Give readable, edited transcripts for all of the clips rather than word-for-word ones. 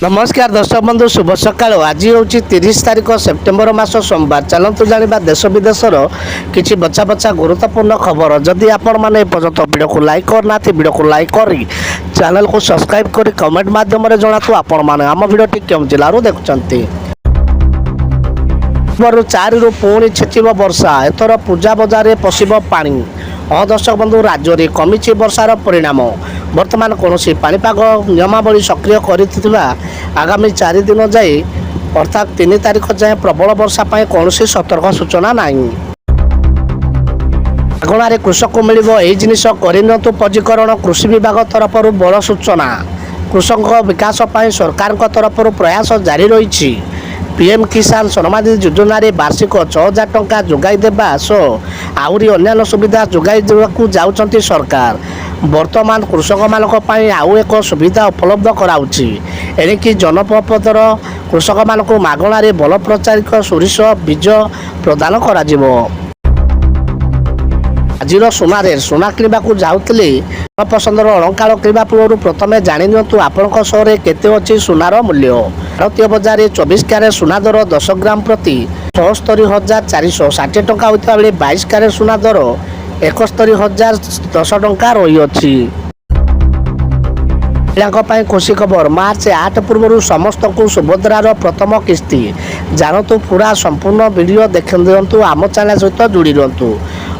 नमस्कार दर्शक बंधु शुभ सकाल। आज हूँ 30 तारिख सेप्टेम्बर मास सोमवार। चलतु जाना देश विदेशर किसी बछा बछा गुरुत्वपूर्ण खबर। जदि आपण मैंने पर्यटन वीडियो को लाइक करना वीडियो को लाइक कर चैनल को सब्सक्राइब कर कमेंट माध्यम जनातु आपण मैंने आम भिडी केउं जिलूर देखुं। 4 रु पुणी छेचिब वर्षा। एथर पूजा बजार पशिब पानी। हाँ दर्शक बंधु राज्य में कमी वर्षार परिणाम। वर्तमान कौन पाणीपाग नियमावली सक्रिय कर आगामी 4 दिन जाए अर्थात 3 तारिख जाए प्रबल वर्षा पाई कौन सतर्क सूचना नहीं। मागणार कृषक को मिल जिनिस करनी पंजीकरण कृषि विभाग तरफ बड़ सूचना। कृषक विकास पाई सरकार तरफ प्रयास जारी रही। पीएम किसान सम्मान निधि योजना वार्षिक 6,000 टंका जोगाई देवा सह आहरी अन्य सुविधा जोगाई देवाकू जाउछंती सरकार। वर्तमान कृषक मानक पई आउ एक सुविधा उपलब्ध कराउछि। एणिकी जनपदर कृषक मानक मागणार बल प्रचारित सोरिष बीज प्रदान करा जिवो। आजिर सुना रेट सुना किणवाकू जाउतले पसंदर अलंकार किणवा पूर्व प्रथम जाणी नियंतु आपणक सहर केते अछि सुनार मूल्य। भारतीय बजार 24 क्यारेट सुना दर 10 ग्राम प्रति 76,460 टंका होता बेले 22 क्यारेट सुना दर 71,010 टंका रही अछि। खुशी खबर मार्च 8 पूर्व समस्त को सुभद्रार प्रथम किस्ती जानतु पूरा संपूर्ण वीडियो देख दिंतु। आम चैनल सहित जोड़ी रुहतु।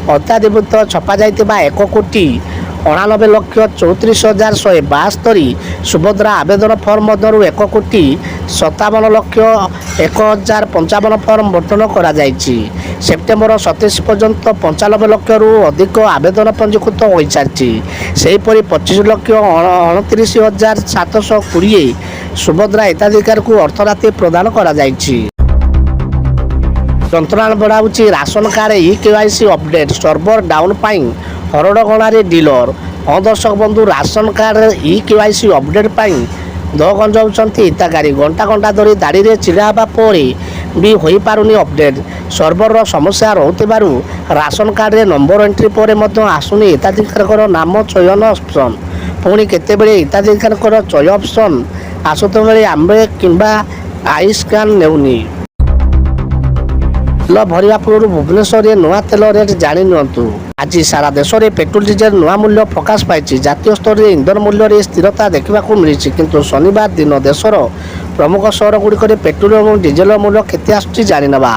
अत्याधिक छपा जाइतिबा 1,34,34,172 सुभद्रा आवेदन फर्म मध्य 1,57,01,055 फर्म बंटन करा जाइछि। सेप्टेम्बर 27 पर्यंत 95 लाख रु अधिक आवेदन पंजीकृत हो सारी। सेहीपरि 25,29,720 सुभद्रा हिताधिकारी को अर्थराशि प्रदान करा जाइछि। यंत्रणा बढ़ाऊँच ration card KYC update server down पाई हरड़गणार डीलर। हाँ दर्शक बंधु राशन कार्ड केवाईसी अपडेट पाई दह गंजाउछंती हिताकारी। घंटा घंटा धरी दाड़ी में छिड़ा होगा भी हो पारुनी अपडेट। सर्वर समस्या रोकु राशन कार्ड रे नंबर एंट्री पर आसुनी हिताधिकारी नाम चयन ऑप्शन। पुणी केतेबेले हिताधिकारी चय ऑप्शन आसुत बेले आम्बे किंबा आई स्कान नेउनी। तेल भरवा पूर्व भुवनेश्वर में नुआ तेल रेट जाणी नियंतु। आज सारा देश में पेट्रोल डीजेल नुआ मूल्य प्रकाश पाई। जातीय स्तर में इंधन मूल्य में स्थिरता देखा मिली किंतु शनिवार दिन देशर प्रमुख सहर गुड़िक पेट्रोल और डीजेल मूल्य केते आसुछि जाणी नबा।